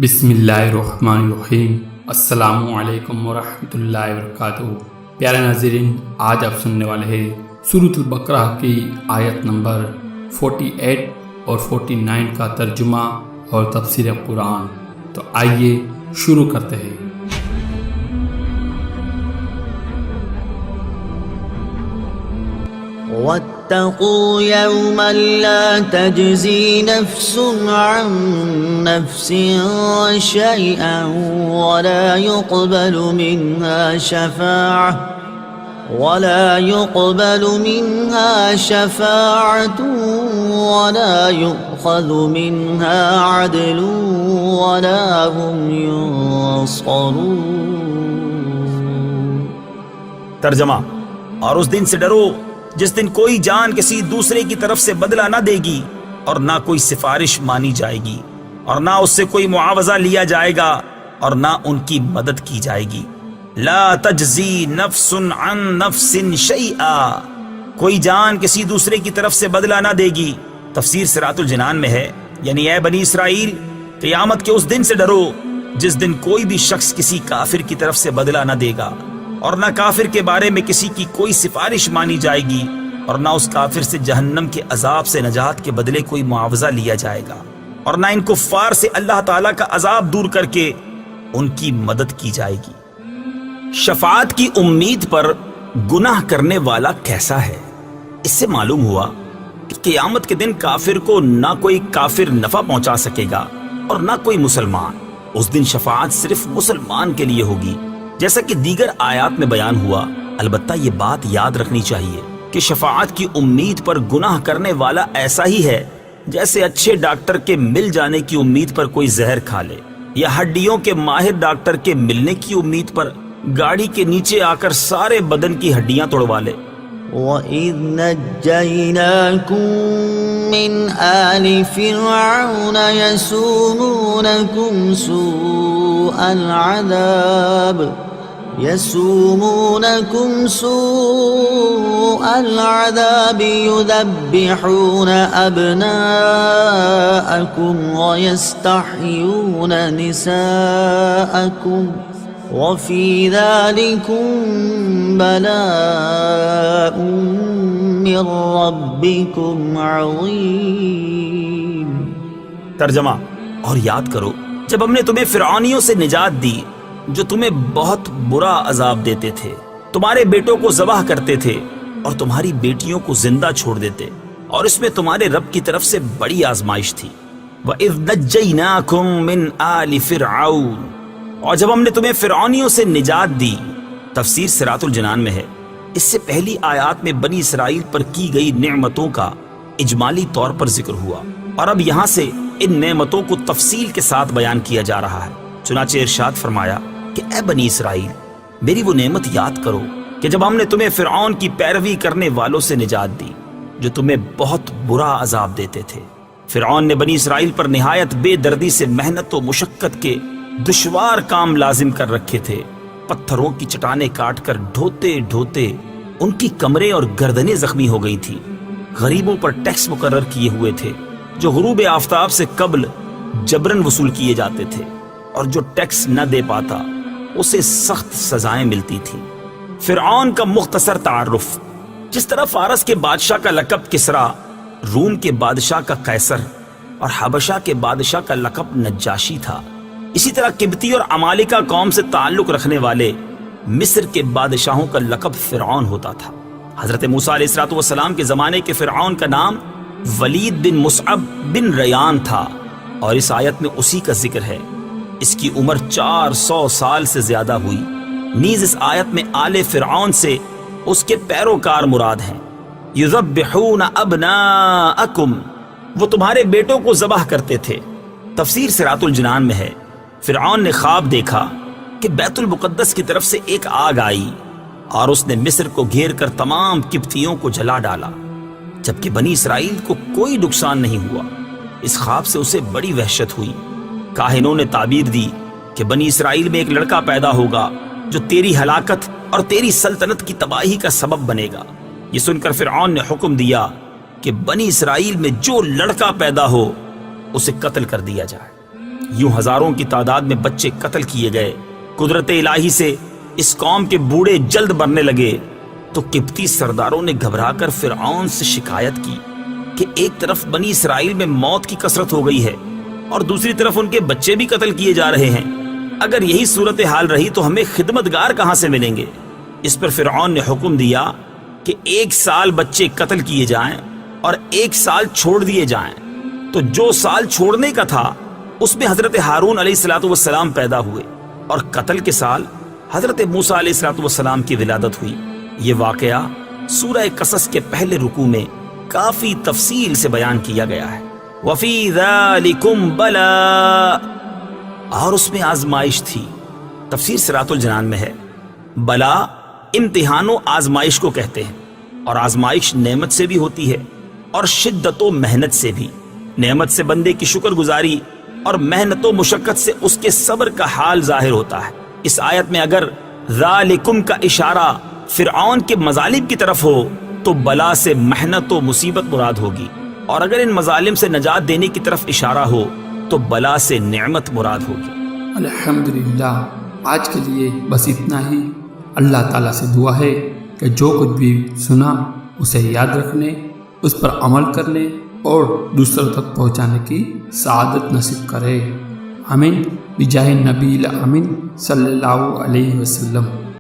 بسم اللہ الرحمن الرحیم۔ السلام علیکم ورحمۃ اللہ وبرکاتہ۔ پیارے ناظرین، آج آپ سننے والے ہیں سورۃ البقرہ کی آیت نمبر 48 اور 49 کا ترجمہ اور تفسیر قرآن۔ تو آئیے شروع کرتے ہیں۔ واتقوا يوما لا تجزي نفس عن نفس شيئا ولا يقبل منها شفاعة ولا يؤخذ منها عدل ولا هم ينصرون۔ ترجمہ: اور اس دن سے ڈرو جس دن کوئی جان کسی دوسرے کی طرف سے بدلہ نہ دے گی اور نہ کوئی سفارش مانی جائے گی اور نہ اس سے کوئی معاوضہ لیا جائے گا اور نہ ان کی مدد کی جائے گی۔ لا تجزی نفس عن نفس شیئا، کوئی جان کسی دوسرے کی طرف سے بدلہ نہ دے گی۔ تفسیر صراط الجنان میں ہے، یعنی اے بنی اسرائیل، قیامت کے اس دن سے ڈرو جس دن کوئی بھی شخص کسی کافر کی طرف سے بدلہ نہ دے گا اور نہ کافر کے بارے میں کسی کی کوئی سفارش مانی جائے گی اور نہ اس کافر سے جہنم کے عذاب سے نجات کے بدلے کوئی معاوضہ لیا جائے گا اور نہ ان کفار سے اللہ تعالیٰ کا عذاب دور کر کے ان کی مدد کی جائے گی۔ شفاعت کی امید پر گناہ کرنے والا کیسا ہے؟ اس سے معلوم ہوا کہ قیامت کے دن کافر کو نہ کوئی کافر نفع پہنچا سکے گا اور نہ کوئی مسلمان۔ اس دن شفاعت صرف مسلمان کے لیے ہوگی، جیسا کہ دیگر آیات میں بیان ہوا۔ البتہ یہ بات یاد رکھنی چاہیے کہ شفاعت کی امید پر گناہ کرنے والا ایسا ہی ہے جیسے اچھے ڈاکٹر کے مل جانے کی امید پر کوئی زہر کھا لے، یا ہڈیوں کے ماہر ڈاکٹر کے ملنے کی امید پر گاڑی کے نیچے آ کر سارے بدن کی ہڈیاں توڑوا لے۔ وَإِذْ نَجَّيْنَاكُمْ مِنْ آلِ فِرْعَوْنَ يَسُومُونَكُمْ سوء العذاب يذبحون أبناءكم ويستحيون نساءكم وفي ذلكم بلاء من ربكم عظيم۔ ترجمہ: اور یاد کرو جب ہم نے تمہیں فرعونیوں سے نجات دی جو تمہیں بہت برا عذاب دیتے تھے، تمہارے بیٹوں کو ذبح کرتے تھے اور تمہاری بیٹیوں کو زندہ چھوڑ دیتے، اور اس میں تمہارے رب کی طرف سے بڑی آزمائش تھی۔ وَإِذْ نَجَّيْنَاكُمْ مِنْ آلِ فِرْعَوْنَ، اور جب ہم نے تمہیں فرعونیوں سے نجات دی۔ تفسیر صراط الجنان میں ہے، اس سے پہلی آیات میں بنی اسرائیل پر کی گئی نعمتوں کا اجمالی طور پر ذکر ہوا، اور اب یہاں سے ان نعمتوں کو تفصیل کے ساتھ بیان کیا جا رہا ہے۔ چنانچہ ارشاد فرمایا کہ اے بنی اسرائیل، میری وہ نعمت یاد کرو کہ جب ہم نے تمہیں فرعون کی پیروی کرنے والوں سے نجات دی جو تمہیں بہت برا عذاب دیتے تھے۔ فرعون نے بنی اسرائیل پر نہایت بے دردی سے محنت و مشقت کے دشوار کام لازم کر رکھے تھے۔ پتھروں کی چٹانیں کاٹ کر ڈھوتے ڈھوتے ان کی کمریں اور گردنیں زخمی ہو گئی تھی۔ غریبوں پر ٹیکس مقرر کیے ہوئے تھے جو غروب آفتاب سے قبل جبرن وصول کیے جاتے تھے، اور جو ٹیکس نہ دے پاتا اسے سخت سزائیں ملتی تھیں۔ فرعون کا مختصر تعارف: جس طرح فارس کے بادشاہ کا لقب کسرا، روم کے بادشاہ کا قیصر اور حبشہ کے بادشاہ کا لقب نجاشی تھا، اسی طرح قبطی اور عمالقہ قوم سے تعلق رکھنے والے مصر کے بادشاہوں کا لقب فرعون ہوتا تھا۔ حضرت موسیٰ علیہ السلام کے زمانے کے فرعون کا نام ولید بن مصعب بن ریان تھا، اور اس آیت میں اسی کا ذکر ہے۔ اس کی عمر 400 سال سے زیادہ ہوئی۔ نیز اس آیت میں آل فرعون سے اس کے پیروکار مراد ہیں۔ یذبحون ابناءکم، وہ تمہارے بیٹوں کو ذبح کرتے تھے۔ تفسیر صراط الجنان میں ہے، فرعون نے خواب دیکھا کہ بیت المقدس کی طرف سے ایک آگ آئی اور اس نے مصر کو گھیر کر تمام قبطیوں کو جلا ڈالا، جبکہ بنی اسرائیل کو کوئی نقصان نہیں ہوا۔ اس خواب سے اسے بڑی وحشت ہوئی۔ کاہنوں نے تعبیر دی کہ بنی اسرائیل میں ایک لڑکا پیدا ہوگا جو تیری ہلاکت اور تیری سلطنت کی تباہی کا سبب بنے گا۔ یہ سن کر فرعون نے حکم دیا کہ بنی اسرائیل میں جو لڑکا پیدا ہو اسے قتل کر دیا جائے۔ یوں ہزاروں کی تعداد میں بچے قتل کیے گئے۔ قدرت الہی سے اس قوم کے بوڑھے جلد مرنے لگے تو قبطی سرداروں نے گھبرا کر فرعون سے شکایت کی کہ ایک طرف بنی اسرائیل میں موت کی کثرت ہو گئی ہے اور دوسری طرف ان کے بچے بھی قتل کیے جا رہے ہیں، اگر یہی صورتحال رہی تو ہمیں خدمتگار کہاں سے ملیں گے؟ اس پر فرعون نے حکم دیا کہ 1 سال بچے قتل کیے جائیں اور 1 سال چھوڑ دیے جائیں۔ تو جو سال چھوڑنے کا تھا اس میں حضرت ہارون علیہ الصلوۃ والسلام پیدا ہوئے، اور قتل کے سال حضرت موسیٰ علیہ الصلوۃ والسلام کی ولادت ہوئی۔ یہ واقعہ سورہ قصص کے پہلے رکوع میں کافی تفصیل سے بیان کیا گیا ہے۔ وَفِي ذَلِكُمْ بَلَاءٌ، اور اس میں آزمائش تھی۔ تفسیر صراط الجنان میں ہے، بلا امتحان و آزمائش کو کہتے ہیں، اور آزمائش نعمت سے بھی ہوتی ہے اور شدت و محنت سے بھی۔ نعمت سے بندے کی شکر گزاری اور محنت و مشقت سے اس کے صبر کا حال ظاہر ہوتا ہے۔ اس آیت میں اگر ذالکم کا اشارہ فرعون کے مظالم کی طرف ہو تو بلا سے محنت و مصیبت مراد ہوگی، اور اگر ان مظالم سے نجات دینے کی طرف اشارہ ہو تو بلا سے نعمت مراد ہوگی۔ الحمدللہ، آج کے لیے بس اتنا ہی۔ اللہ تعالیٰ سے دعا ہے کہ جو کچھ بھی سنا اسے یاد رکھنے، اس پر عمل کرنے اور دوسروں تک پہنچانے کی سعادت نصیب کرے۔ آمین بجاہ نبی الامین صلی اللہ علیہ وسلم۔